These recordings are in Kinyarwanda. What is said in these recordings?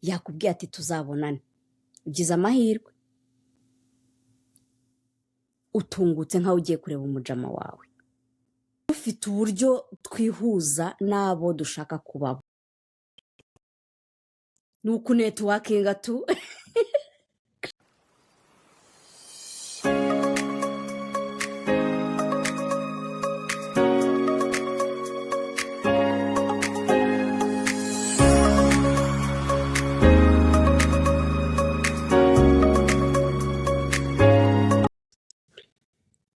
yakubwiye ati tuzabonane, ugize amahirwe utungutse nkaho ugiye kureba umujama wawe. Dufite uburyo twihuza n'abo dushaka kubabo, ni uku networkinga tu.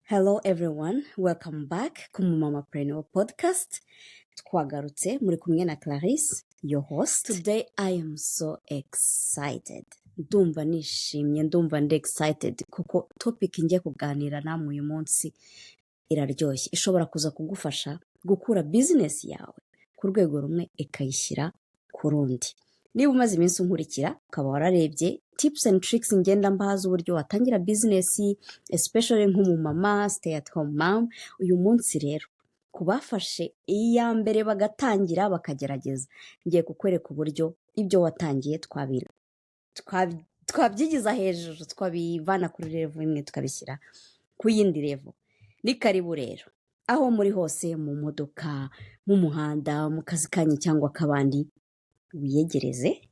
Hello everyone, welcome back ku Mamapreneur podcast. Twagarutse muri kumwe na Clarisse, your host. Today I am so excited. Ndumva nishimye, ndumva ndi excited kuko topic ngiye kuganira namwe uyu munsi iraryoshye. Ishobora kuza kugufasha gukura business yawe ku rwego rumwe ikayishyira ku rundi. Niba umaze iminsi unkurikira ukaba wararebye tips and tricks ngenda mbahaza uburyo watangira business, especially nk'umumama, stay at home mom. Uyu munsi rero kubafashe iya mbere bagatangira bakagerageza, ngiye kukwereka uburyo ibyo watangiye twabyigiza hejuru, twabivana kuri level imwe tukabishyira ku yindi level. Ni karibu rero aho muri hose, mu modoka, mu muhanda, mu kazi kanyu cyangwa kabandi, wiyegereze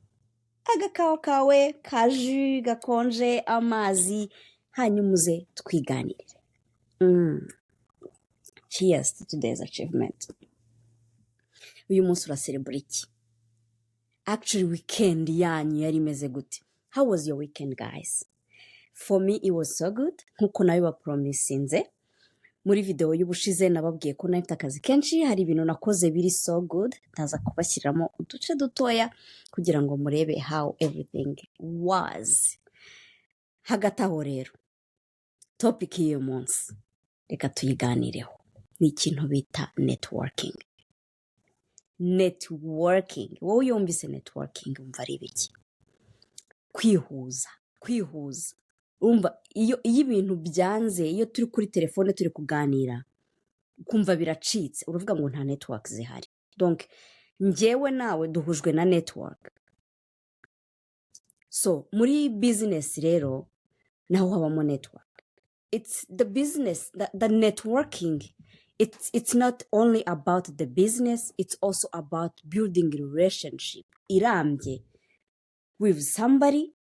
agakawa kawe ka jus gakonje, amazi, hanyuma uze twiganirire. Cheers to today's achievement. Uyu munsi uraserebura iki? Actually weekend yanyu yari imeze gute? How was your weekend, guys? For me it was so good. Nkuko nabibapromisinze muri video y'ubushize, nababwiye ko nafite akazi kenshi, hari ibintu nakoze biri so good, ndaza kubashyiriramo uduce dutoya kugira ngo murebe how everything was. Hagati aho rero topic y'uyu munsi reka tuyiganireho, ni ikintu bita networking. Networking, wowe yumvise networking umva ari ibiki? Kwihuza. Umva iyo ibintu byanze, iyo turi kuri telefone turi kuganira kumva biracitse, uruvuga ngo nta network zihari. Donc njyewe nawe duhujwe na network. So muri business rero naho habamo network. It's the business, the networking. It's not only about the business, it's also about building a relationship irambye with somebody,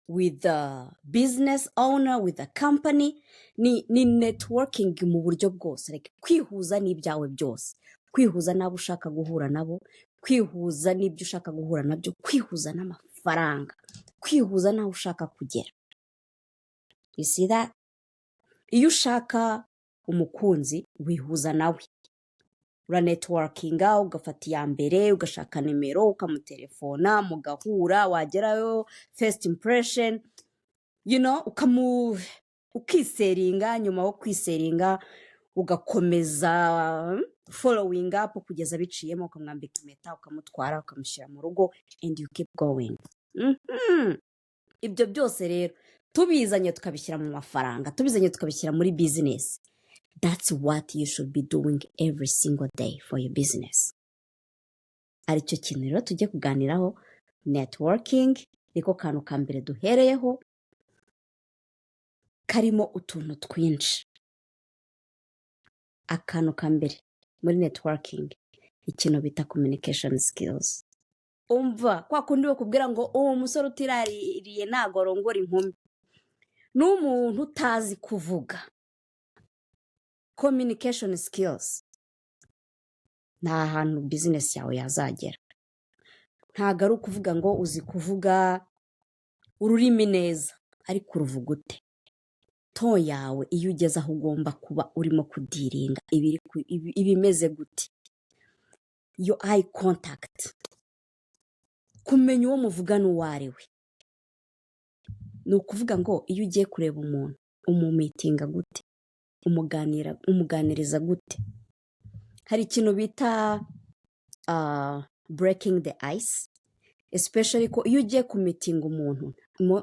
with the business owner, with the company. Ni networking mu buryo bwose. Like kwihuza n'ibyawe byose, kwihuza n'abo ushaka guhura nabo, kwihuza n'ibyo ushaka guhura nabyo, kwihuza n'amafaranga, kwihuza n'aho ushaka kugera. You see that? Iyo ushaka umukunzi wihuza nawe, ura networkinga, ugafata iya mbere, ugashaka nimero, ukamutelefona, mugahura, wagerayo first impression, you know, ukiseringa, nyuma yo kwiseringa ugakomeza following up kugeza biciyemo, ukamwambika impeta, ukamutwara, ukamushyira mu rugo, and you keep going. Ibyo byose rero tubizanye tukabishyira mu mafaranga, tubizanye tukabishyira muri business. That's what you should be doing every single day for your business. Aricyo kintu rero tujye kuganiraho. Networking niko kantu ka mbere duhereyeho, karimo utuntu twinshi. Akantu ka mbere muri networking ikintu bita communication skills. Umva kwa kundi bakubwira ngo umusore utiraririye ntago arongora inkumi, n'umuntu utazi kuvuga. Communication skills nta hantu business yawe yazagera. Ntago ari ukuvuga ngo uzi kuvuga ururimi neza, ariko uruvuga ute? To yawe iyo ugeze aho ugomba kuba urimo kudiringa ibimeze gute? Your eye contact, kumenya uwo muvugana uwo ari we. Ni ukuvuga ngo iyo ugiye kureba umuntu umumitinga gute, umuganiriza gute. Hari ikintu bita breaking the ice, especially ko iyo ugiye kumitinga umuntu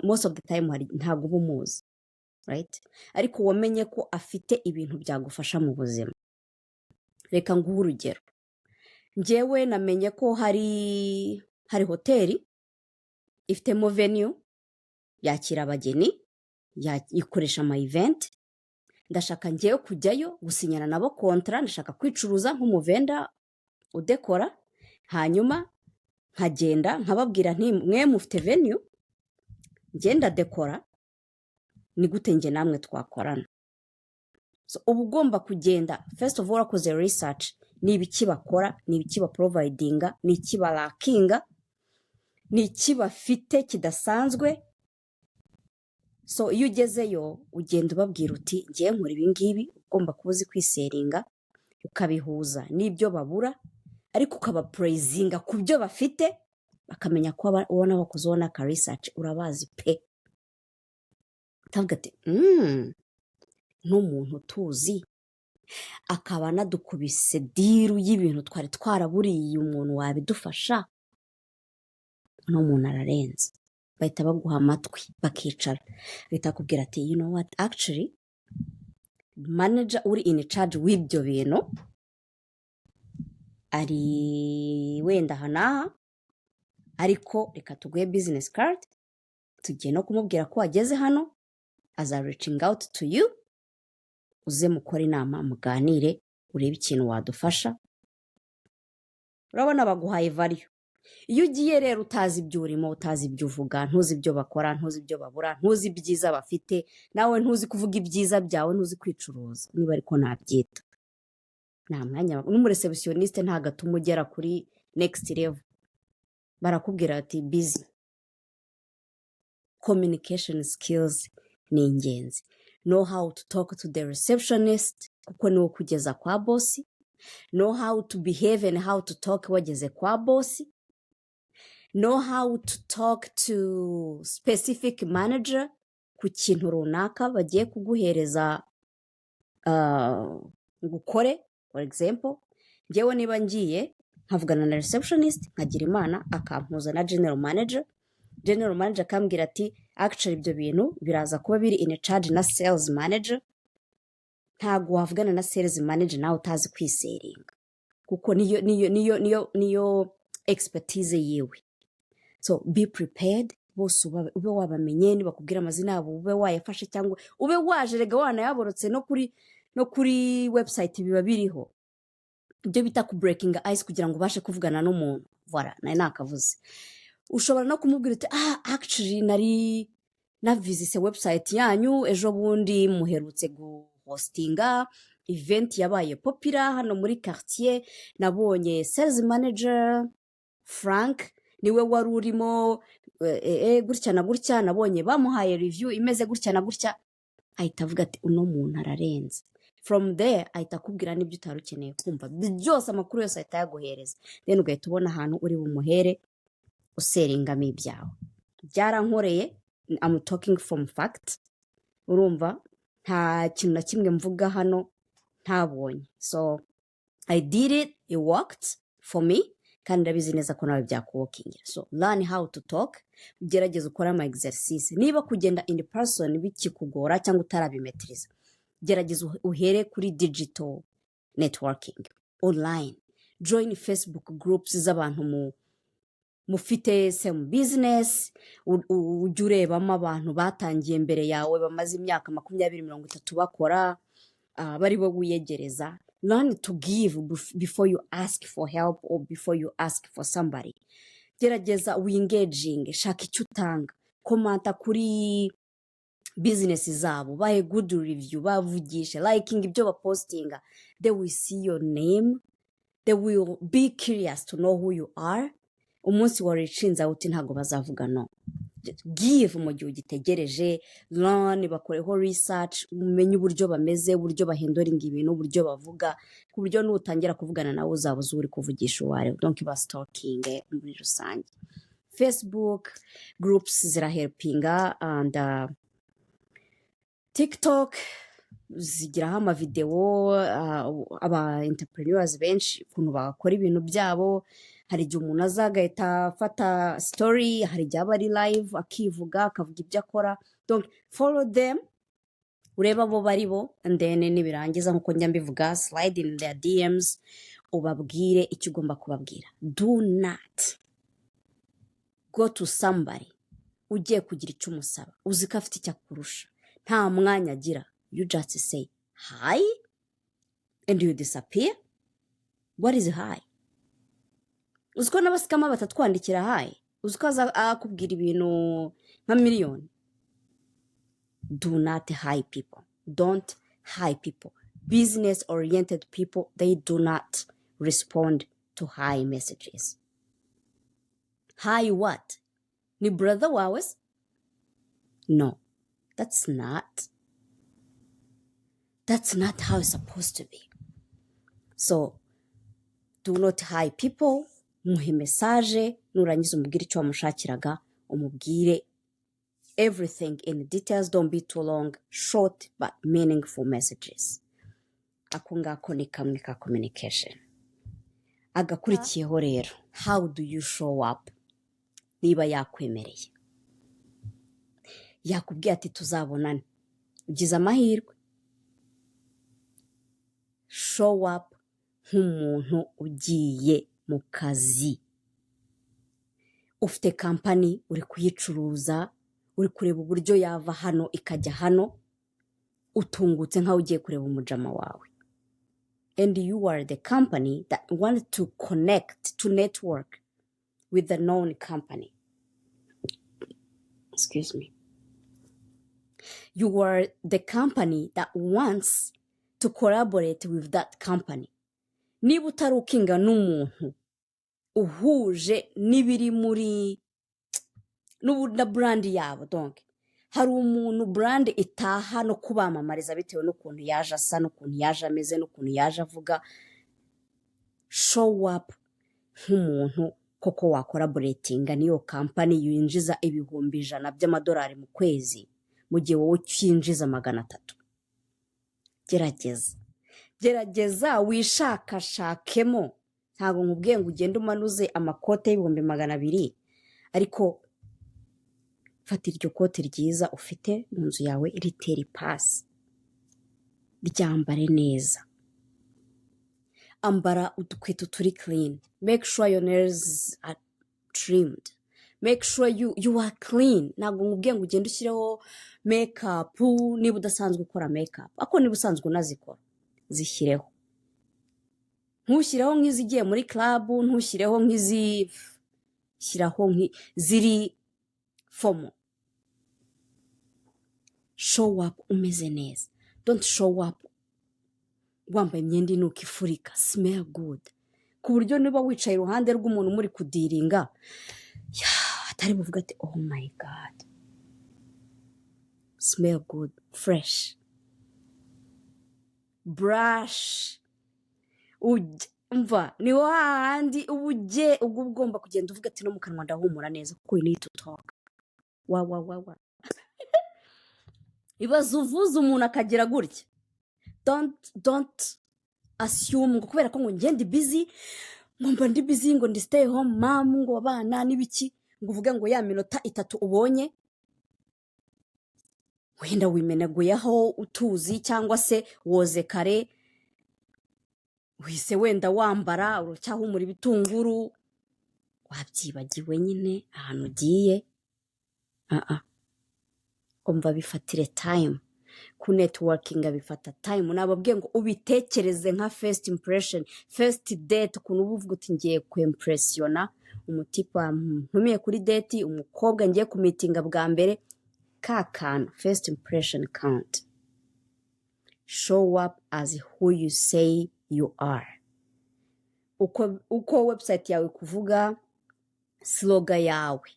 most of the time ntago uba umuzi, right? Ariko wamenye ko afite ibintu byagufasha mu buzima. Reka nguhe urugero. Njyewe namenye ko hari hoteli ifitemo venue yakira abageni, ikoresha ama event, ndashaka ngewe kujyayo gusinyana nabo kontra, ndashaka kwicuruza nk'umuvenda udekora, hanyuma nkagenda nkababwira nti mwe mufite venue, ngenda dekora, ni gute nge namwe twakorana. So uba ugomba kugenda first of all akoze research, ni ibiki bakora, ni ibiki baprovidinga, ni iki barakinga, ni iki bafite kidasanzwe. So iyo ugezeyo ugenda ubabwira uti ngiye nkora ibi ngibi, ugomba kuba uzi kwiseringa, ukabihuza n'ibyo babura, ariko ukabaprayizinga ku byo bafite, bakamenya ko ubona bakoze ubona ka research urabazi pe. Utavuga ati n'umuntu tuzi akaba anadukubise diru y'ibintu twari twaraburiye umuntu wabidufasha, n'umuntu ararenze. Bahita baguha amatwi bakicara, bahita kubwira ati you know what, actually manager uri in charge w'ibyo bintu ari wenda hanaha, ariko reka tuguhe business card, tugiye no kumubwira ko wageze hano, aza reaching out to you, uze mukora inama muganire urebe ikintu wadufasha. Urabona baguhaye value. Iyo ugiye rero utazi ibyo urimo, utazi ibyo uvuga, ntuzi ibyo bakora, ntuzi ibyo babura, ntuzi ibyiza bafite, nawe ntuzi kuvuga ibyiza byawe, ntuzi kwicuruza, niba ariko nabyita, nta mwanya. N'umureceptioniste ntagatuma ugera kuri next level, barakubwira ati busy. Communication skills ni ingenzi. Know how to talk to the receptionist, kuko niwo kugeza kwa boss. Know how to behave and how to talk wageze kwa boss. Know how to talk to specific manager ku kintu runaka bagiye kuguhereza ngukore. For example, ngewe niba ngiye nkavugana na receptionist, nkagira imana akampuza na general manager akambwira ati actually ibyo bintu biraza kuba biri in charge na sales manager. Ntago wavugana na sales manager nawe utazi kwiseringa, kuko niyo expertise yewe. So be prepared, bose ube wabamenye, nibakubwira amazina yabo ube wayafashe, cyangwa ube waje rega wanayaborotse no kuri website biba biriho. Ibyo bita ku breaking ice kugira ngo ubashe kuvugana n'umuntu. Voilà, nayo nakavuze. Ushobora no kumubwira uti actually nari na visite website yanyu ejo bundi muherutse hostinga event yabaye popular hano muri quartier, nabonye sales manager Frank niwe wari urimo gutya na gutya, nabonye bamuhaye review imeze gutya na gutya. Ahita avuga ati uno muntu ararenze. From there ahita akubwira n'ibyo utarukeneye kumva, byose amakuru yose ahita yaguhereza, then ugahita ubona ahantu uri bumuhere useringamo ibyawe. Byarankoreye, I'm talking from fact. Urumva nta kintu na kimwe mvuga hano ntabonye. So I did it, it worked for me, kandi ndabizi neza ko nawe byakuwokingira. So learn how to talk, ugerageze ukora ama exercise. Niba kugenda in person bikikugora cyangwa utarabimetriza, gerageza uhere kuri digital networking online. Join Facebook groups z'abantu mufite same business, ujye urebamo abantu batangiye mbere yawe bamaze imyaka 20-30 bakora, bari bo wiyegereza. Learn to give before you ask for help or before you ask for somebody. Gerageza engaging, shaka icyo utanga, komanta kuri business zabo, bahe good review, bavugishe, liking ibyo bapostinga. They will see your name, they will be curious to know who you are. Umunsi warishinza uti ntago bazavuga no. Give mu gihe ugitegereje, learn, bakoreho research, umenye uburyo bameze, uburyo bahendoringa ibintu, uburyo bavuga, ku buryo nutangira kuvugana nawe uzabuze uri kuvugisha uware. Don't keep stalking muri rusange. Facebook groups zirahelpinga, and TikTok zigiraho ama video, aba entrepreneurs benshi ukuntu bakora ibintu byabo. Hari igihe umuntu azagahita afata story, hari igihe aba ari live akivuga akavuga ibyo akora. Donc follow them, ureba abo bari bo, and then nibirangiza nkuko njya mbivuga, slide in their DMs ubabwire icyo ugomba kubabwira. Do not go to somebody ugiye kugira icyo umusaba uzi ko afite icyo akurusha nta mwanya agira, you just say hi and you disappear. What is hi? Uzi ko n'abasikama batatwandikira hi? Uzi ko akubwira ibintu nka miliyoni? Do not hi people. Don't hi people. Business oriented people, they do not respond to hi messages. Hi what? Ni brother wawe? No, that's not how it's supposed to be. So do not hi people. Muhe message, nurangiza umubwire icyo wamushakiraga, umubwire everything in details. Don't be too long, short but meaningful messages. Ako ngako ni kamwe ka communication. Agakurikiyeho rero, how do you show up? Niba yakwemereye, yakubwiye ati tuzabonane, ugize amahirwe, show up nk'umuntu ugiye mu kazi. Ufite company uri kuyicuruza, uri kureba uburyo yava hano ikajya hano, utungutse nkaho ugiye kureba umujama wawe. And you are the company that wanted to connect, to network with the known company. Excuse me. You are the company that wants to collaborate with that company. Niba utarukinga n'umuntu uhuje n'ibiri muri na brand yabo, donc hari umuntu brand itaha no kubamamariza bitewe n'ukuntu yaje asa, n'ukuntu yaje ameze, n'ukuntu yaje avuga. Show up nk'umuntu koko wa collaboratinga n'iyo company yinjiza ibihumbi 100 by'amadolari mu kwezi, mu gihe wowe cyinjiza 300. Gerageza wishakashakemo. Ntabwo nkubwiye ngo ugende umanuze amakote y'ibihumbi 200, ariko fata iryo kote ryiza ufite mu nzu yawe, ritere ipasi, ryambare neza, ambara udukweto turi clean, make sure your nails are trimmed, make sure you are clean. Ntabwo nkubwiye ngo ugende ushyireho makeup niba udasanzwe ukora makeup, ako niba usanzwe unazikora zishyireho. Ntushyireho nk'izigiye muri club, ntushyireho shyiraho ziri formal. Show up umeze neza. Don't show up wambaye imyenda inuka ifurika. Smell good, ku buryo niba wicaye iruhande rw'umuntu muri kudiringa, atari buvuga ati oh my god, smell good, fresh. Brush. Umva ni wahandi ubuje ugomba kugenda uvuga ati no mu kanwa ndahumura neza, kuko you need to talk. Wa ibaze uvuze umuntu akagira gutya. Don't assume ngo kubera ko ngo ngende busy, ngo ndi busy, ngo ndi stay home mom, ngo abana n'ibiki, ngo uvuge ngo ya minota 3 ubonye wenda wimenaguyeho utuzi, cyangwa se woze kare wise wenda wambara urucyahumura ibitunguru, wabyibagiwe nyine ahantu ugiye. Umva bifatire time. Ku networking bifata time. Nababwiye ngo ubitekereze nka first impression, first date, ukuntu uvuga uti ngiye kwimpressiona umutipa ntumiye kuri date, umukobwa ngiye ku meeting bwa mbere. Kakana first impression count. Show up as who you say you are. Uko website yawe kuvuga, slogan yawe,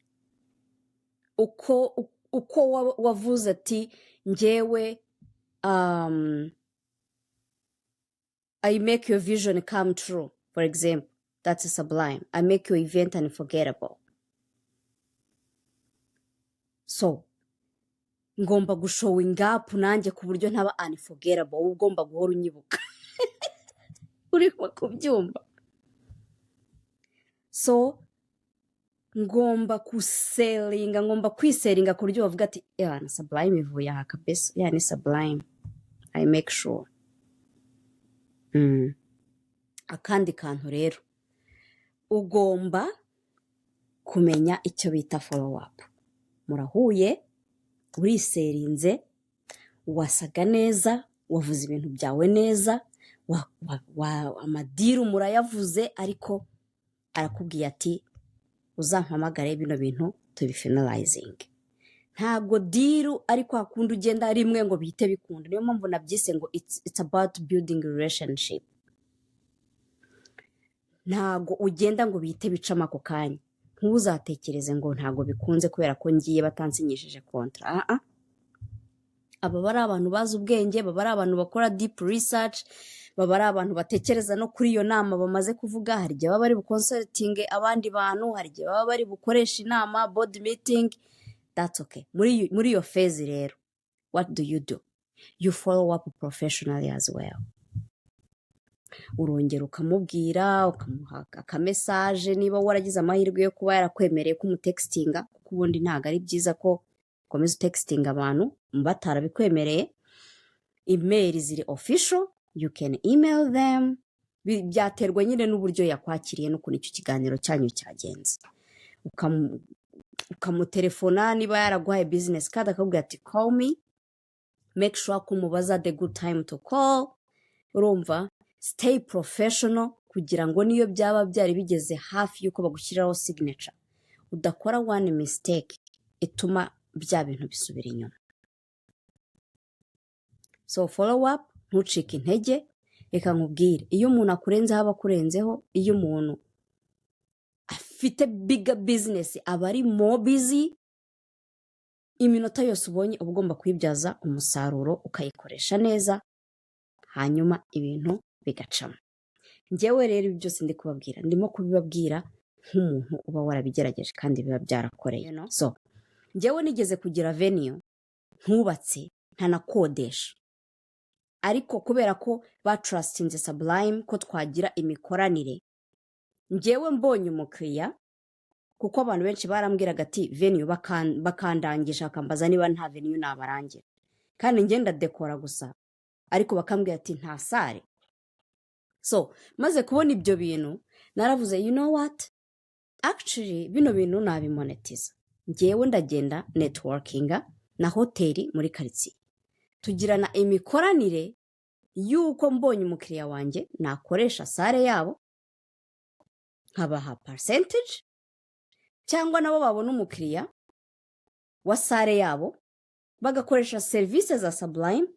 uko wavuze ati njyewe I make your vision come true, for example, that's a sublime. I make your event unforgettable. So ngomba gushowing up nanjye ku buryo ntaba unforgettable, ugomba guhora unyibuka. Uri kubyumva? So ngomba kuselinga, ngomba kwiselinga ku buryo bavuga ati na sublime ivuye aha kabisa, ni sublime. I make sure. Akandi kantu rero, ugomba kumenya icyo bita follow up. murahuye uriserinze wasaga neza wavuze ibintu byawe neza amadiru murayavuze ariko arakubwiye ati uzampamagare bino bintu tubifinalizing. Ntabwo diru ariko hakunda ugenda rimwe ngo bihite bikunda. Niyo mpamvu nabyise ngo it's about building a relationship. Ntabwo ugenda ngo bihite bicamo ako kanya. Ntuzatekereze ngo ntabwo bikunze kubera ko ngiye batansinyishije kontra. Aba bari abantu bazi ubwenge, baba ari abantu bakora deep research, baba ari abantu batekereza no kuri iyo nama bamaze kuvuga. Hari igihe baba bari buconsulting abandi bantu, hari igihe baba bari bukoresha inama, board meeting. That's okay. Muri iyo phase rero, what do? You follow up professionally as well. Urongera ukamubwira, ukamuha akamesaje niba waragize amahirwe yo kuba yarakwemereye kumutextinga, kuko ubundi ntabwo ari byiza ko ukomeza utextinga abantu batarabikwemereye. Email ziri official, you can email them. Byaterwa nyine n'uburyo yakwakiriye n'ukuntu icyo kiganiro cyanyu cyagenze. Ukamutelefona niba yaraguhaye business card akakubwira ati call me, make sure ko umubaza the good time to call. Urumva, stay professional kugira ngo niyo byaba byari bigeze hafi yuko bagushyiraho signature udakora one mistake ituma bya bintu bisubira inyuma. So follow up, ntucike intege. Reka nkubwire, iyo umuntu akurenzeho aba akurenzeho, iyo umuntu afite bigger business aba ari more busy. Iminota yose ubonye uba ugomba kuyibyaza umusaruro ukayikoresha neza, hanyuma ibintu bigacamo. Njyewe rero ibi byose ndi kubabwira ndimo kubibabwira nk'umuntu uba warabigerageje kandi biba byarakoreye. So njyewe nigeze kugira venue ntubatse ntanakodesha, ariko kubera ko batrustinze Sublime ko twagira imikoranire, njyewe mbonye umukiriya, kuko abantu benshi barambwiraga ati venue bakandangisha akambaza niba nta venue nabarangira, kandi ngenda dekora gusa, ariko bakambwira ati nta sare. So maze kubona ibyo bintu naravuze, you know what, actually bino bintu nabimonetiza. Njyewe ndagenda networkinga na hoteli muri quartier, tugirana imikoranire yuko mbonye umukiriya wanjye nakoresha sare yabo nkabaha percentage, cyangwa nabo babona umukiriya wa sare yabo bagakoresha services za Sublime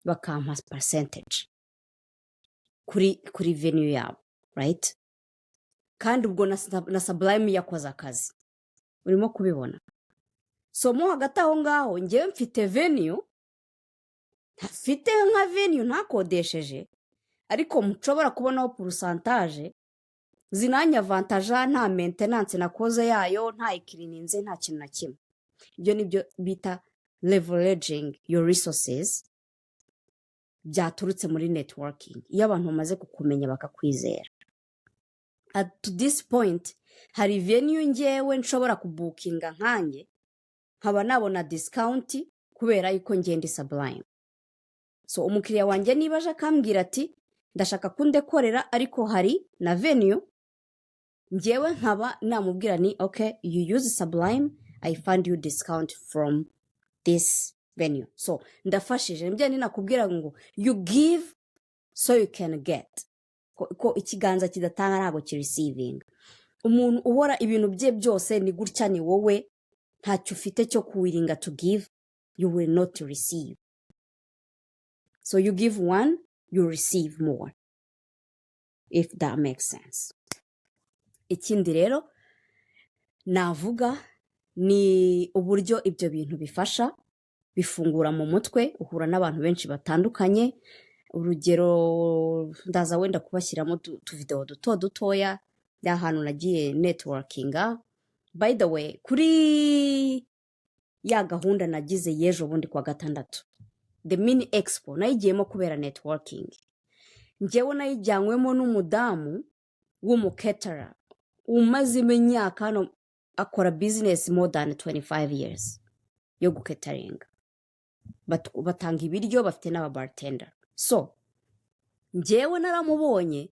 bakampa percentage kuri venue yabo, right? Kandi ubwo na Sublime yakoze akazi, urimo kubibona. So mo hagati aho ngaho njyewe mfite venue, ntafite nka venue ntakodesheje, ariko mushobora kubonaho pourcentage zinanya avantage, nta maintenance nakoze yayo, nta ikirininze, nta kintu na kimwe. Ibyo nibyo bita leveraging your resources, byaturutse muri networking. Iyo abantu bamaze kukumenya bakakwizera, at this point hari venue njyewe nshobora kubukinga nkanjye nkaba nabona discount kubera yuko ngende Sublime. So umukiriya wanjye niba aje akambwira ati ndashaka kundekorera ariko hari na venue, njyewe nkaba namubwira ni okay, you use Sublime, I find you discount from this venue. So ndafashije. Mbye ni nakubwira ngo you give so you can get. Ko ikiganza kidatanga ntago kireceiving. Umuntu uhora ibintu bye byose ni gutya ni wowe ntacyo ufite cyo kuwiringa to give, you will not receive. So you give one, you receive more, if that makes sense. Ikindi rero navuga ni uburyo ibyo bintu bifasha, bifungura mu mutwe, uhura n'abantu benshi batandukanye. Urugero ndaza wenda kubashyiramo video dutoya y'ahantu nagiye networkinga. By the way, kuri ya gahunda nagize yejo bundi kwa gatandatu, the mini expo, nayigiyemo kubera networking. Njyewe nayijyanywemo n'umudamu w'umuketara umaze imyaka hano akora business more than 25 years yo guketaringa. Batanga ibiryo, bafite n'aba bartender. So njyewe naramubonye,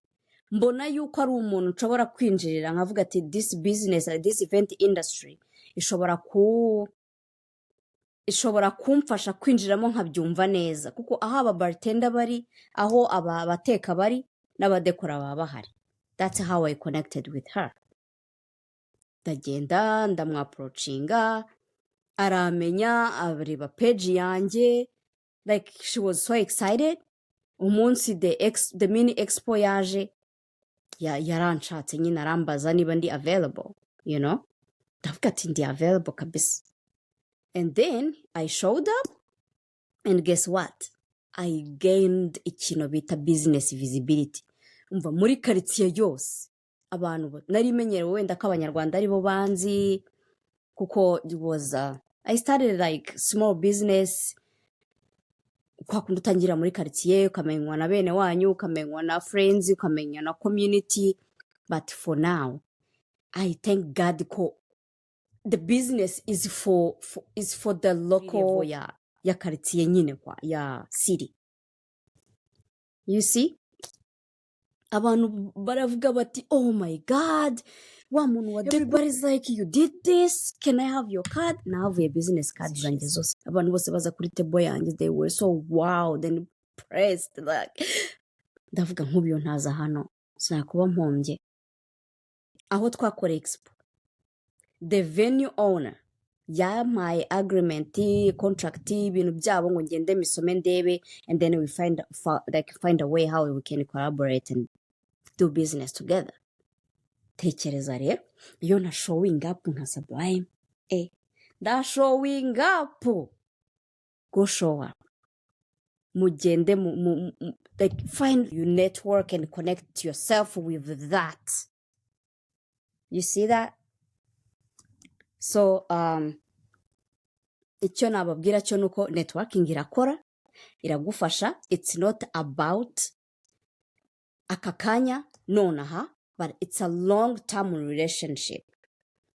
mbona yuko ari umuntu nshobora kwinjirira nkavuga ati this business, this event industry ishobora ishobora kumfasha kwinjiramo nkabyumva neza kuko aho aba bartender bari, aho abateka bari n'abadekora baba bahari. That's how I connected with her. Ndagenda ndamwaproachinga, aramenya, areba page yanjye, like she was so excited. Umunsi the mini expo yaje, yaranshatse nyine arambaza niba ndi available, you know. Ndavuga ati ndi available kabisa. And then I showed up, and guess what? I gained ikintu bita business visibility. Umva muri quartier yose abantu nari menyerewe wenda ko abanyarwanda ari bo banzi kuko it was I started like small business. Kwa kundi utangira muri quartier ukamenywa na bene wanyu, ukamenywa na friends, ukamenywa na community. But for now, I thank God ko the business is for the local ya quartier nyine kwa ya city. You see? Abantu baravuga bati, oh my God, wa muntu wa everybody's like, you did this, can I have your card? Nahavuye business card zanjye zose. Abantu bose baza kuri table yanjye, they were so wowed and impressed. Like, ndavuga nk'ubiyo ntaza hano sinakuba mpombye. Aho twakora expo, the venue owner my agreement, contract, ibintu byabo ngo ngende misome ndebe, and then we find a way how we can collaborate and do business together. Tekereza rero iyo na showing up nka Sublime, da showing up, go show up, mugende like find your network and connect yourself with that. You see that? So icyo nababwira cyo nuko networking irakora, iragufasha. It's not about akakanya nonaha, but it's a long term relationship.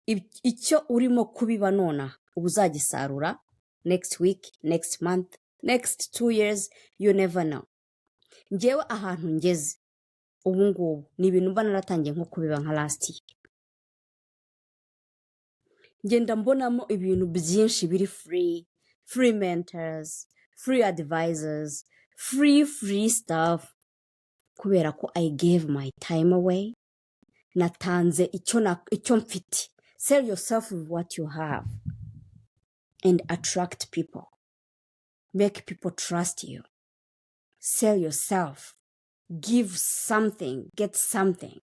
Icyo urimo kubiba nonaha uzagisarura next week, next month, next 2 years, you never know. Ngewe ahantu ngeze ubu ngubu ni ibintu mba naratangiye nko kubiba nka last year. Ngenda mbonamo ibintu byinshi biri free mentors, free advisors, free stuff, kubera ko I gave my time away. Natanze icyo mfite. Sell yourself with what you have and attract people. Make people trust you. Sell yourself. Give something. Get something.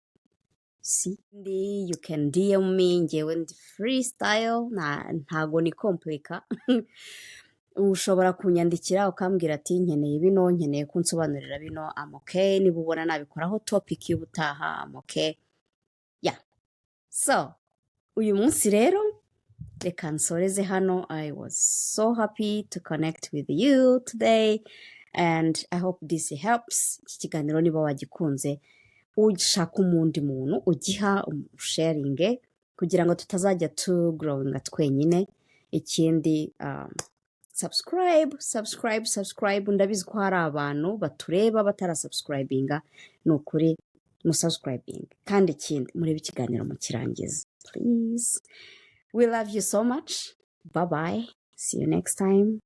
See? You can DM me, ngewe ndi freestyle, ntago ni komplika. Ushobora kunyandikira ukambwira ati nkeneye bino, nkeneye kunsobanurira bino, I'm okay. Niba ubona nabikoraho topic y'ubutaha, I'm okay. Yeah. So, uyu munsi rero reka nsoreze hano. I was so happy to connect with you today, and I hope this helps. Iki kiganiro niba wagikunze, ushaka umundi muntu ugiha sharing kugira ngo tutazajya growing twenyine. Ikindi subscribe. Ndabizi ko hari abantu batureba batara subscribinga, nukuri musubscribing. Kandi ikindi murebe ikiganiro mukirangiza, please. We love you so much. Bye bye. See you next time.